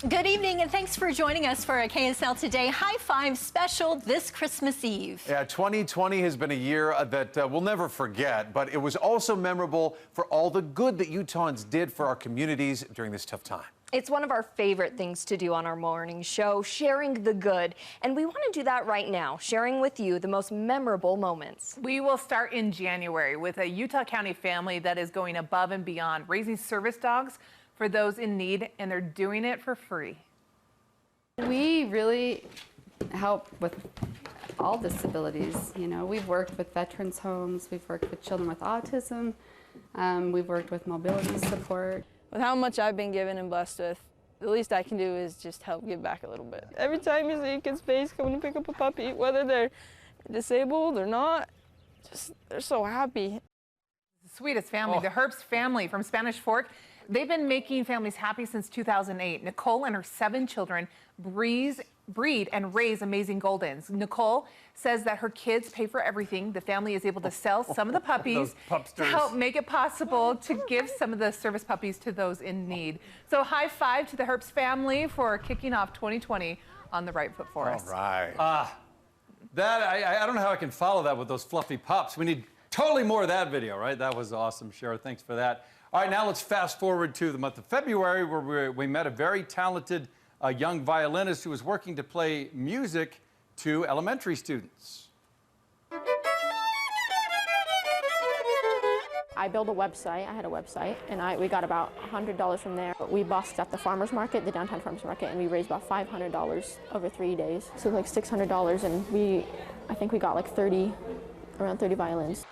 Good evening, and thanks for joining us for a KSL Today High Five special this Christmas Eve. Yeah, 2020 has been a year that we'll never forget, but it was also memorable for all the good that Utahans did for our communities during this tough time. It's one of our favorite things to do on our morning show, sharing the good. And we want to do that right now, sharing with you the most memorable moments. We will start in January with a Utah County family that is going above and beyond, raising service dogs for those in need, and they're doing it for free. We really help with all disabilities. You know, we've worked with veterans homes, we've worked with children with autism, we've worked with mobility support. With how much I've been given and blessed with, the least I can do is just help give back a little bit. Every time you see a kid's face coming to pick up a puppy, whether they're disabled or not, just they're so happy. The sweetest family, the Herbst family from Spanish Fork. They've been making families happy since 2008. Nicole and her 7 children breed and raise amazing Goldens. Nicole says that her kids pay for everything. The family is able to sell some of the puppies to help make it possible to give some of the service puppies to those in need. So high five to the Herbst family for kicking off 2020 on the right foot for us. All right. I don't know how I can follow that with those fluffy pups. We need totally more of that video, right? That was awesome, Shara. Thanks for that. All right, now let's fast forward to the month of February, where we met a very talented young violinist who was working to play music to elementary students. I built a website. I had a website, and we got about $100 from there. We busked at the farmers market, the downtown farmers market, and we raised about $500 over 3 days. So like $600, and I think we got like around 30 violins.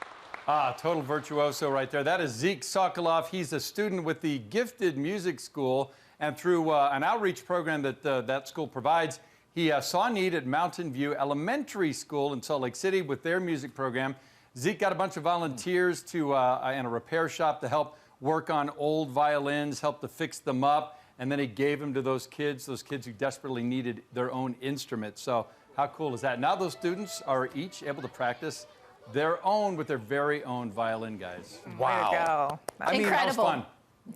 Total virtuoso right there. That is Zeke Sokoloff. He's a student with the Gifted Music School, and through an outreach program that that school provides, he saw a need at Mountain View Elementary School in Salt Lake City with their music program. Zeke got a bunch of volunteers to in a repair shop to help work on old violins, help to fix them up, and then he gave them to those kids who desperately needed their own instruments. So how cool is that? Now those students are each able to practice their own with their very own violin, guys. Wow. Way to go. I mean, Incredible. That was fun.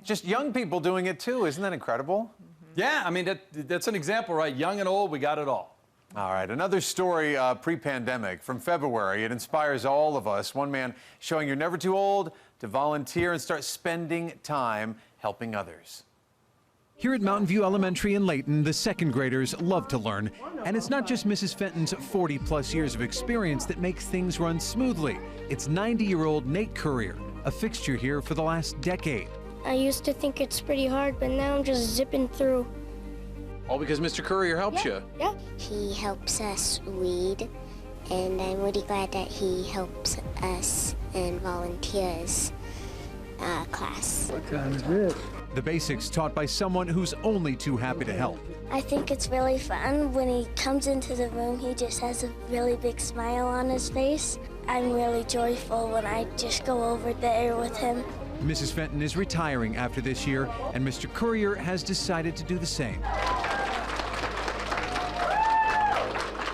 Just young people doing it too. Isn't that incredible? Yeah, I mean, that's an example, right? Young and old, we got it all. All right, another story pre-pandemic from February. It inspires all of us. One man showing you're never too old to volunteer and start spending time helping others. Here at Mountain View Elementary in Layton, the second graders love to learn. And it's not just Mrs. Fenton's 40-plus years of experience that makes things run smoothly. It's 90-year-old Nate Courier, a fixture here for the last decade. I used to think it's pretty hard, but now I'm just zipping through. All because Mr. Courier helps you. Yeah. He helps us read, and I'm really glad that he helps us and volunteers class. What time is it? The basics taught by someone who's only too happy to help. I think it's really fun. When he comes into the room, he just has a really big smile on his face. I'm really joyful when I just go over there with him. Mrs. Fenton is retiring after this year, and Mr. Courier has decided to do the same.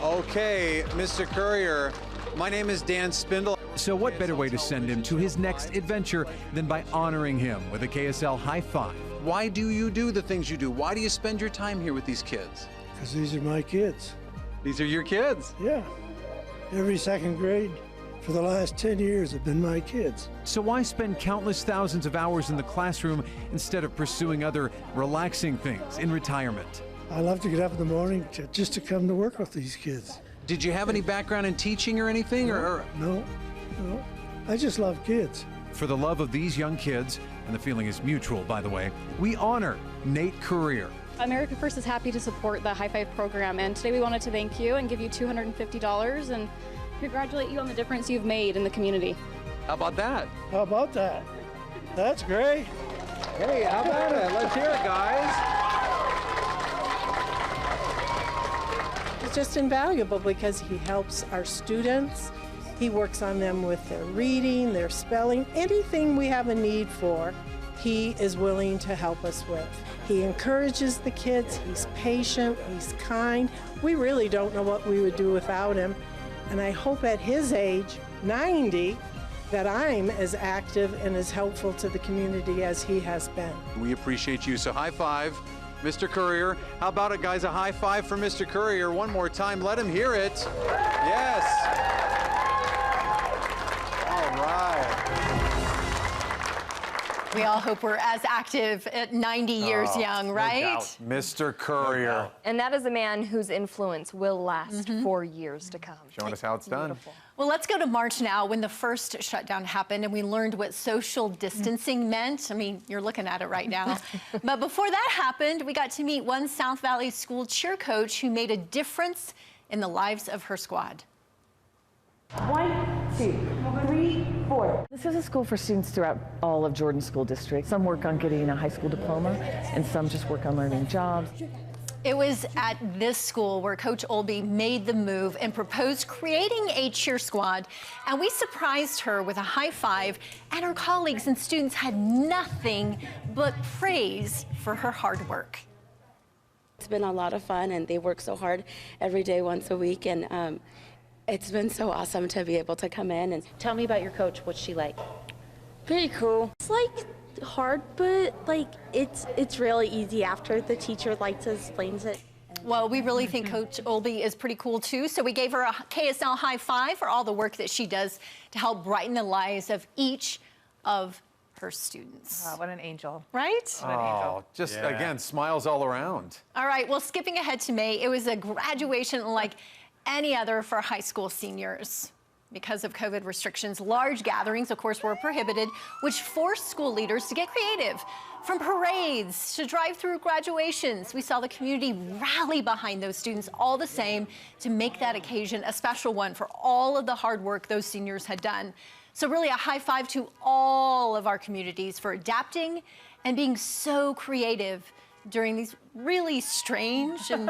Okay, Mr. Courier, my name is Dan Spindle. So what better way to send him to his next adventure than by honoring him with a KSL High Five? Why do you do the things you do? Why do you spend your time here with these kids? Because these are my kids. These are your kids? Yeah. Every second grade for the last 10 years have been my kids. So why spend countless thousands of hours in the classroom instead of pursuing other relaxing things in retirement? I love to get up in the morning just to come to work with these kids. Did you have any background in teaching or anything? No. I just love kids. For the love of these young kids, and the feeling is mutual, by the way, we honor Nate Courier. America First is happy to support the High Five program, and today we wanted to thank you and give you $250 and congratulate you on the difference you've made in the community. How about that? How about that? That's great. Hey, how about it? Let's hear it, guys. It's just invaluable because he helps our students. He works on them with their reading, their spelling, anything we have a need for, he is willing to help us with. He encourages the kids, he's patient, he's kind. We really don't know what we would do without him. And I hope at his age, 90, that I'm as active and as helpful to the community as he has been. We appreciate you. So high five Mr. Courier. How about it, guys? A high five for Mr. Courier. One more time. Let him hear it. Yes. All right. We all hope we're as active at 90 years young, right? No doubt. Mr. Courier. And that is a man whose influence will last for years to come. Showing us how it's done. Well, let's go to March now, when the first shutdown happened and we learned what social distancing meant. I mean, you're looking at it right now. But before that happened, we got to meet one South Valley school cheer coach who made a difference in the lives of her squad. 1, 2, 3, 4. This is a school for students throughout all of Jordan School District. Some work on getting a high school diploma, and some just work on learning jobs. It was at this school where Coach Olby made the move and proposed creating a cheer squad. And we surprised her with a high five, and her colleagues and students had nothing but praise for her hard work. It's been a lot of fun, and they work so hard every day, once a week, and it's been so awesome to be able to come in. And tell me about your coach. What's she like? Pretty cool. It's like hard, but like it's really easy after the teacher explains it. Well, we really think Coach Olby is pretty cool too, so we gave her a KSL high five for all the work that she does to help brighten the lives of each of her students. Wow, what an angel. Right? What an angel. Just again, smiles all around. All right, well, skipping ahead to May, it was a graduation like any other for high school seniors. Because of COVID restrictions, large gatherings, of course, were prohibited, which forced school leaders to get creative. From parades to drive-through graduations, we saw the community rally behind those students all the same to make that occasion a special one for all of the hard work those seniors had done. So really a high five to all of our communities for adapting and being so creative during these really strange and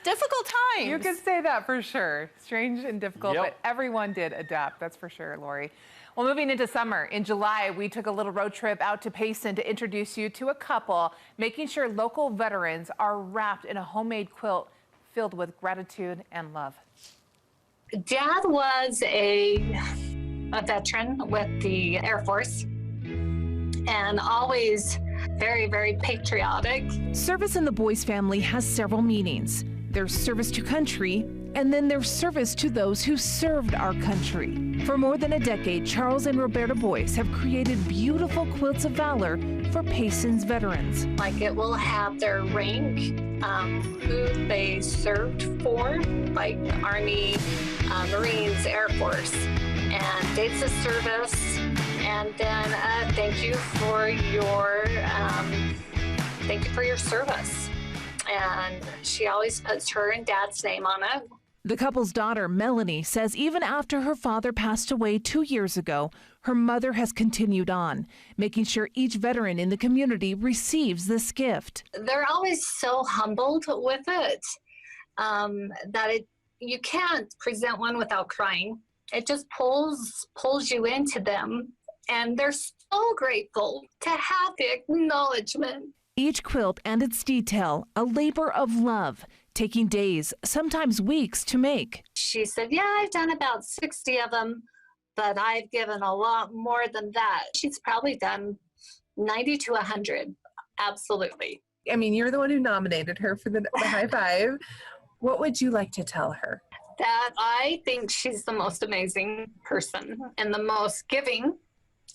difficult times. You could say that for sure. Strange and difficult, but everyone did adapt, that's for sure, Lori. Well, moving into summer, in July, we took a little road trip out to Payson to introduce you to a couple, making sure local veterans are wrapped in a homemade quilt filled with gratitude and love. Dad was a veteran with the Air Force and always very, very patriotic. Service in the Boyce family has several meanings. There's service to country, and then there's service to those who served our country. For more than a decade, Charles and Roberta Boyce have created beautiful quilts of valor for Payson's veterans. Like, it will have their rank, who they served for, like Army, Marines, Air Force, and dates of service, and then thank you for your service. And she always puts her and Dad's name on it. The couple's daughter, Melanie, says even after her father passed away 2 years ago, her mother has continued on, making sure each veteran in the community receives this gift. They're always so humbled with it that you can't present one without crying. It just pulls you into them, and they're so grateful to have the acknowledgement. Each quilt and its detail, a labor of love, taking days, sometimes weeks to make. She said, yeah, I've done about 60 of them, but I've given a lot more than that. She's probably done 90 to 100, absolutely. I mean, you're the one who nominated her for the high five. What would you like to tell her? That I think she's the most amazing person and the most giving,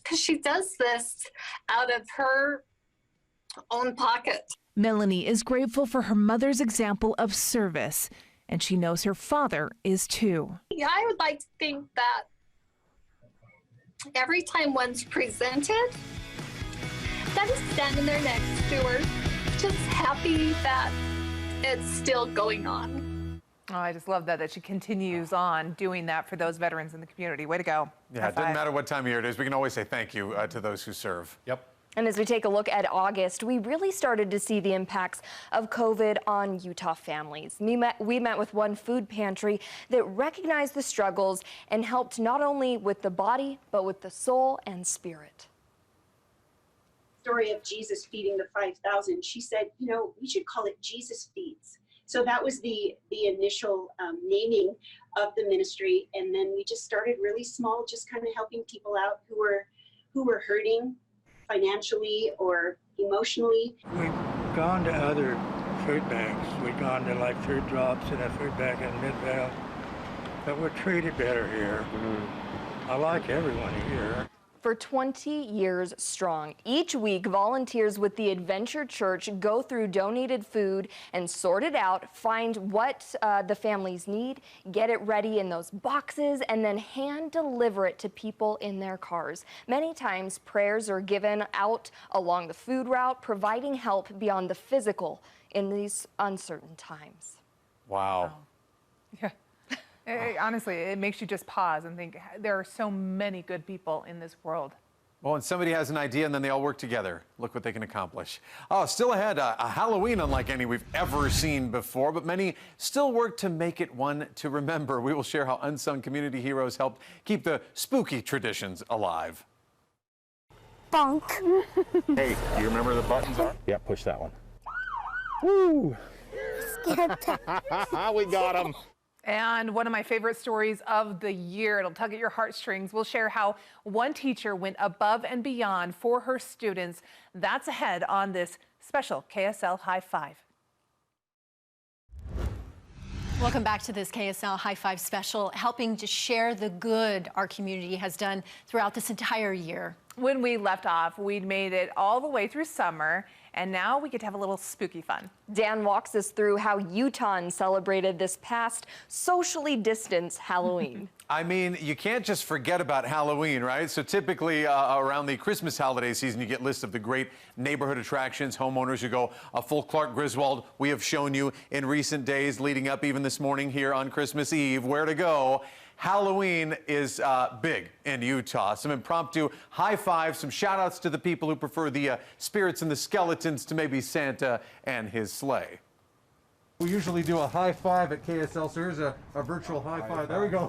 because she does this out of her own pocket. Melanie is grateful for her mother's example of service, and she knows her father is too. Yeah, I would like to think that every time one's presented, that is standing there next to her, just happy that it's still going on. Oh, I just love that she continues on doing that for those veterans in the community. Way to go. Yeah, it doesn't matter what time of year it is. We can always say thank you to those who serve. Yep. And as we take a look at August, we really started to see the impacts of COVID on Utah families. We met with one food pantry that recognized the struggles and helped not only with the body, but with the soul and spirit. Story of Jesus feeding the 5,000. She said, you know, we should call it Jesus Feeds. So that was the initial naming of the ministry. And then we just started really small, just kind of helping people out who were hurting financially or emotionally. We We've gone to other food banks. We've gone to like Food Drops and a food bank in Midvale, but we're treated better here. I like everyone here. For 20 years strong, each week volunteers with the Adventure Church go through donated food and sort it out, find what the families need, get it ready in those boxes, and then hand deliver it to people in their cars. Many times prayers are given out along the food route, providing help beyond the physical in these uncertain times. Wow. Yeah. Honestly, it makes you just pause and think there are so many good people in this world. Well, and somebody has an idea and then they all work together. Look what they can accomplish. Oh, still ahead, a Halloween unlike any we've ever seen before, but many still work to make it one to remember. We will share how unsung community heroes helped keep the spooky traditions alive. Bonk. Hey, do you remember the buttons are? Yeah, push that one. Woo! We got them. And one of my favorite stories of the year, it'll tug at your heartstrings. We'll share how one teacher went above and beyond for her students. That's ahead on this special KSL High Five. Welcome back to this KSL High Five special, helping to share the good our community has done throughout this entire year. When we left off, we'd made it all the way through summer, and now we get to have a little spooky fun. Dan walks us through how Utahans celebrated this past socially distanced Halloween. I mean, you can't just forget about Halloween, right? So typically around the Christmas holiday season, you get lists of the great neighborhood attractions, homeowners who go a full Clark Griswold. We have shown you in recent days leading up even this morning here on Christmas Eve where to go. Halloween is big in Utah. Some impromptu high fives, some shout outs to the people who prefer the spirits and the skeletons to maybe Santa and his sleigh. We usually do a high five at KSL, so here's a virtual high five. There we go.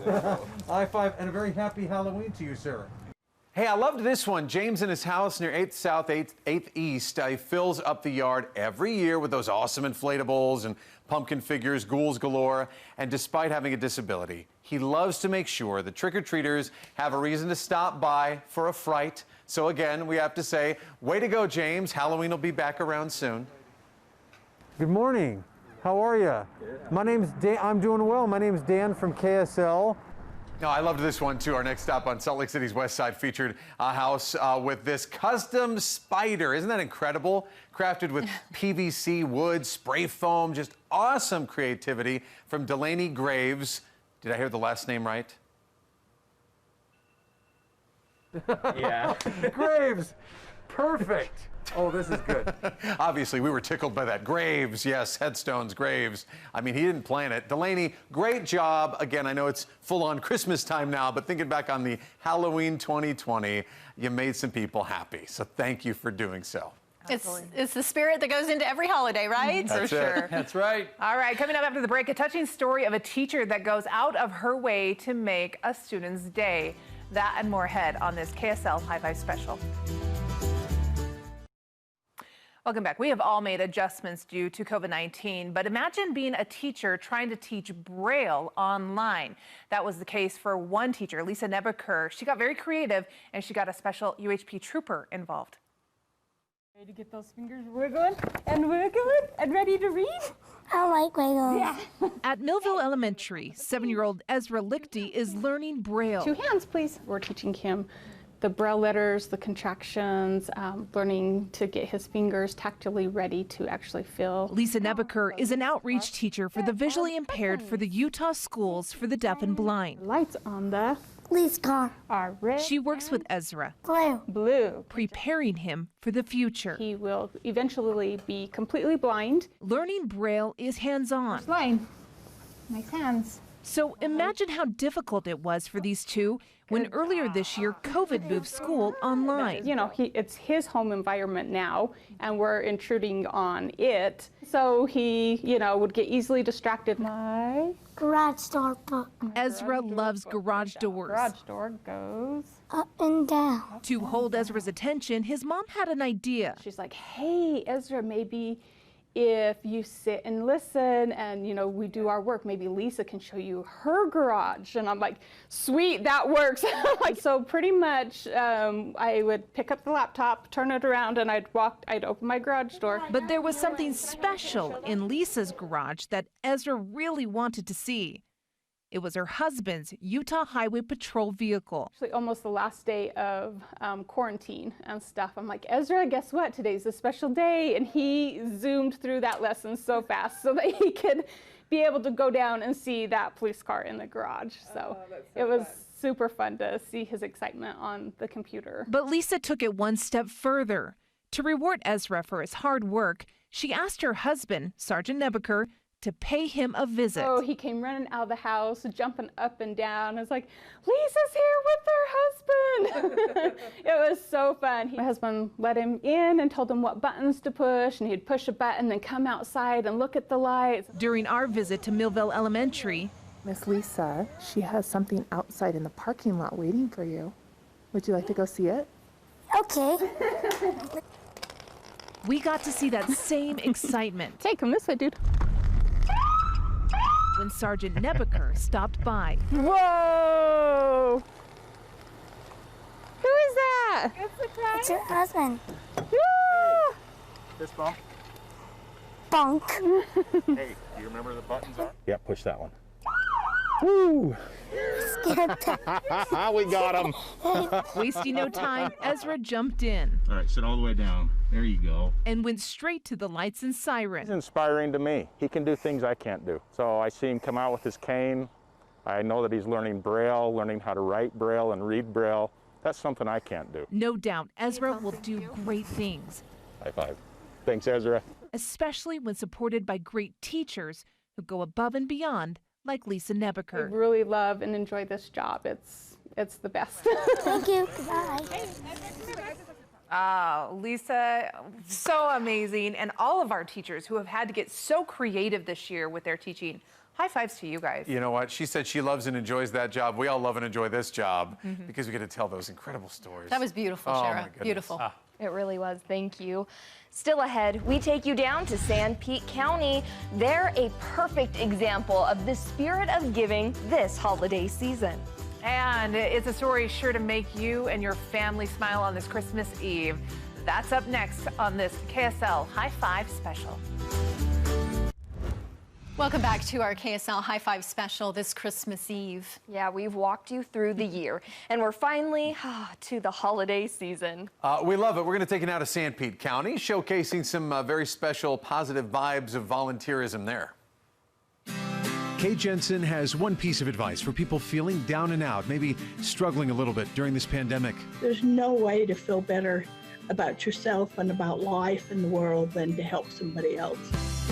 High five and a very happy Halloween to you, sir. Hey, I loved this one. James in his house near 8th South, 8th East. He fills up the yard every year with those awesome inflatables and pumpkin figures, ghouls galore. And despite having a disability, he loves to make sure the trick-or-treaters have a reason to stop by for a fright. So again, we have to say, way to go, James. Halloween will be back around soon. Good morning. How are you? My name's Dan. I'm doing well. My name's Dan from KSL. No, I loved this one too. Our next stop on Salt Lake City's west side featured a house with this custom spider. Isn't that incredible? Crafted with PVC wood, spray foam, just awesome creativity from Delaney Graves. Did I hear the last name right? Yeah. Graves. Perfect. Oh, this is good. Obviously, we were tickled by that. Graves, yes, headstones, graves. I mean, he didn't plan it. Delaney, great job. Again, I know it's full-on Christmas time now, but thinking back on the Halloween 2020, you made some people happy. So thank you for doing so. It's the spirit that goes into every holiday, right? That's For sure. That's right. All right, coming up after the break, a touching story of a teacher that goes out of her way to make a student's day. That and more ahead on this KSL High Five special. Welcome back. We have all made adjustments due to COVID-19, but imagine being a teacher trying to teach Braille online. That was the case for one teacher, Lisa Nebaker. She got very creative and she got a special UHP trooper involved. Ready to get those fingers wiggling and ready to read? I like wiggles. Yeah. At Millville Elementary, 7-year-old Ezra Lichty is learning Braille. 2 hands, please. We're teaching him the Braille letters, the contractions, learning to get his fingers tactily ready to actually feel. Lisa Nebaker is an outreach teacher for the visually impaired for the Utah Schools for the Deaf and Blind. Lights on the police car are red. She works with Ezra, Blue. preparing him for the future. He will eventually be completely blind. Learning Braille is hands-on. First line. Nice hands. So imagine how difficult it was for these two when earlier this year COVID moved school online. You know, it's his home environment now, and we're intruding on it. So he, would get easily distracted. My garage door book. Ezra loves garage doors. Garage door goes up and down. To hold Ezra's attention, his mom had an idea. She's like, hey, Ezra, maybe if you sit and listen and, you know, we do our work, maybe Lisa can show you her garage. And I'm like, sweet, that works. Like, so pretty much I would pick up the laptop, turn it around, and I'd open my garage door. But there was something special in Lisa's garage that Ezra really wanted to see. It was her husband's Utah Highway Patrol vehicle. Actually, almost the last day of quarantine and stuff. I'm like, Ezra, guess what? Today's a special day. And he zoomed through that lesson so fast so that he could be able to go down and see that police car in the garage. So, it was super fun to see his excitement on the computer. But Lisa took it one step further. To reward Ezra for his hard work, she asked her husband, Sergeant Nebaker, to pay him a visit. Oh, he came running out of the house, jumping up and down. I was like, Lisa's here with her husband. It was so fun. My husband let him in and told him what buttons to push, and he'd push a button, then come outside and look at the lights. During our visit to Millville Elementary, Miss Lisa, she has something outside in the parking lot waiting for you. Would you like to go see it? Okay. we got to see that same excitement. Hey, come this way, dude. When Sergeant Nebaker stopped by. Whoa! Who is that? It's your husband. This bump? Bonk. Hey, do you remember the buttons on? Yeah, push that one. Woo! We got him. Wasting no time, Ezra jumped in. All right, sit all the way down. There you go. And went straight to the lights and siren. He's inspiring to me. He can do things I can't do. So I see him come out with his cane. I know that he's learning Braille, learning how to write Braille and read Braille. That's something I can't do. No doubt, Ezra will do great things. High five. Thanks, Ezra. Especially when supported by great teachers who go above and beyond, like Lisa Nebaker. I really love and enjoy this job. It's the best. Thank you. Bye. Lisa, so amazing. And all of our teachers who have had to get so creative this year with their teaching. High fives to you guys. You know what? She said she loves and enjoys that job. We all love and enjoy this job because we get to tell those incredible stories. That was beautiful, Oh, Shara. my goodness. Beautiful. It really was, thank you. Still ahead, we take you down to San Pete County. They're a perfect example of the spirit of giving this holiday season. And it's a story sure to make you and your family smile on this Christmas Eve. That's up next on this KSL High Five special. Welcome back to our KSL High Five special this Christmas Eve. Yeah, we've walked you through the year, and we're finally to the holiday season. We love it. We're going to take it now to San Pete County, showcasing some very special positive vibes of volunteerism there. Kay Jensen has one piece of advice for people feeling down and out, maybe struggling a little bit during this pandemic. There's no way to feel better about yourself and about life and the world than to help somebody else.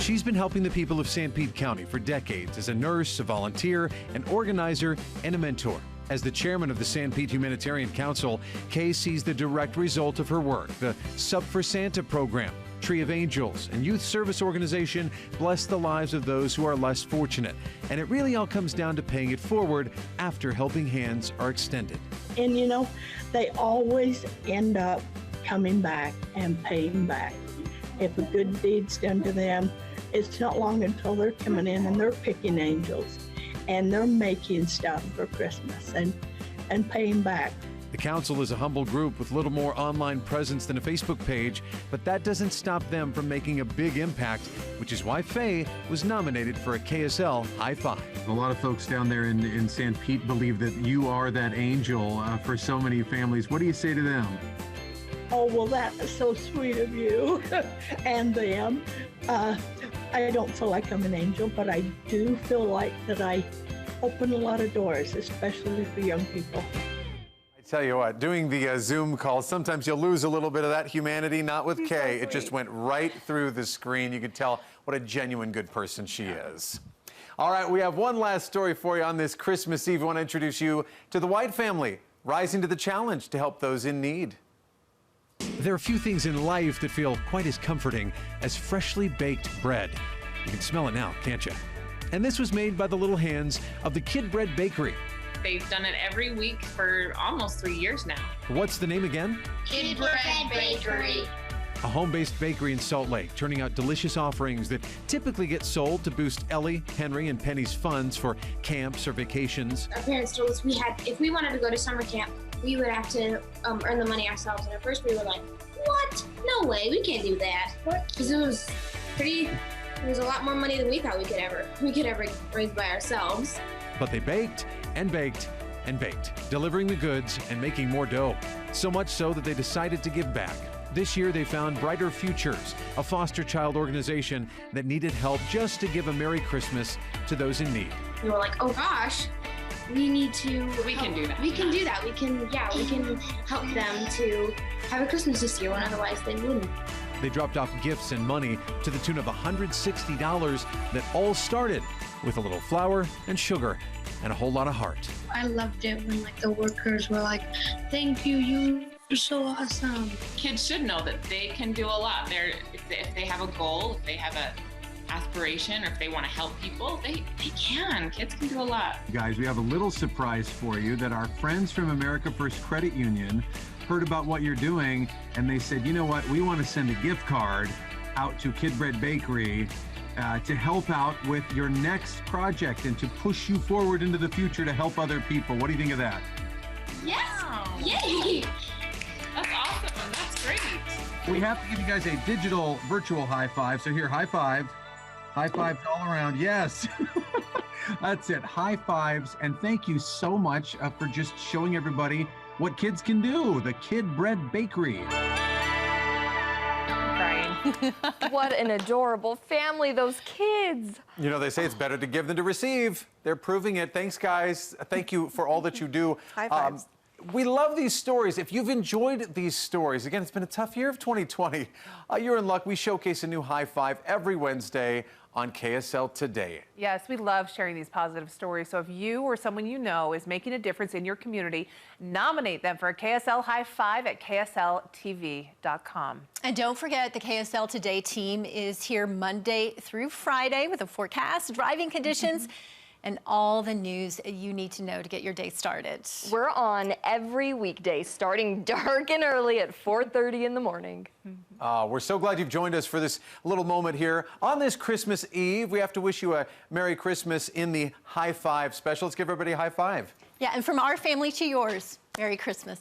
She's been helping the people of San Pete County for decades as a nurse, a volunteer, an organizer, and a mentor. As the chairman of the San Pete Humanitarian Council, Kay sees the direct result of her work. The Sub for Santa program, Tree of Angels, and youth service organization bless the lives of those who are less fortunate. And it really all comes down to paying it forward after helping hands are extended. And you know, they always end up coming back and paying back. If a good deed's done to them, it's not long until they're coming in and they're picking angels and they're making stuff for Christmas and paying back. The council is a humble group with little more online presence than a Facebook page, but that doesn't stop them from making a big impact, which is why Faye was nominated for a KSL High Five. A lot of folks down there in San Pete believe that you are that angel for so many families. What do you say to them? Oh, well, that is so sweet of you and them. I don't feel like I'm an angel, but I do feel like that I open a lot of doors, especially for young people. I tell you what, doing the Zoom calls, sometimes you'll lose a little bit of that humanity, not with Kay. It just went right through the screen. You could tell what a genuine good person she is. All right, we have one last story for you on this Christmas Eve. I want to introduce you to the White family, rising to the challenge to help those in need. There are few things in life that feel quite as comforting as freshly baked bread. You can smell it now, can't you? And this was made by the little hands of the Kid Bread Bakery. They've done it every week for almost 3 years now. What's the name again? Kid Bread Bakery. a home-based bakery in Salt Lake, turning out delicious offerings that typically get sold to boost Ellie, Henry, and Penny's funds for camps or vacations. Our parents told us if we wanted to go to summer camp, we would have to earn the money ourselves. And at first we were like, what? No way, we can't do that. Because it was a lot more money than we thought we could ever raise by ourselves. But they baked and baked and baked, delivering the goods and making more dough. So much so that they decided to give back. This year, they found Brighter Futures, a foster child organization that needed help just to give a Merry Christmas to those in need. We were like, oh gosh, we need to. We can do that. We can do that. We can help them to have a Christmas this year when otherwise they wouldn't. They dropped off gifts and money to the tune of $160 that all started with a little flour and sugar and a whole lot of heart. I loved it when the workers were like, thank you, you're so awesome. Kids should know that they can do a lot. If they have a goal, if they have an aspiration, or if they want to help people, they can. Kids can do a lot. Guys, we have a little surprise for you that our friends from America First Credit Union heard about what you're doing, and they said, you know what, we want to send a gift card out to Kid Bread Bakery to help out with your next project and to push you forward into the future to help other people. What do you think of that? Yes! Wow. Yay! That's awesome. That's great. We have to give you guys a digital virtual high five. So here, high five. High fives all around. Yes. That's it. High fives. And thank you so much for just showing everybody what kids can do. The Kid Bread Bakery. What an adorable family, those kids. You know, they say it's better to give than to receive. They're proving it. Thanks, guys. Thank you for all that you do. High fives. We love these stories. If you've enjoyed these stories, again, it's been a tough year of 2020. You're in luck. We showcase a new high five every Wednesday on KSL Today. Yes, we love sharing these positive stories. So if you or someone you know is making a difference in your community, nominate them for a KSL High Five at KSLTV.com. And don't forget, the KSL Today team is here Monday through Friday with a forecast, driving conditions, and all the news you need to know to get your day started. We're on every weekday, starting dark and early at 4:30 in the morning. We're so glad you've joined us for this little moment here. On this Christmas Eve, we have to wish you a Merry Christmas in the High Five special. Let's give everybody a high five. Yeah, and from our family to yours, Merry Christmas.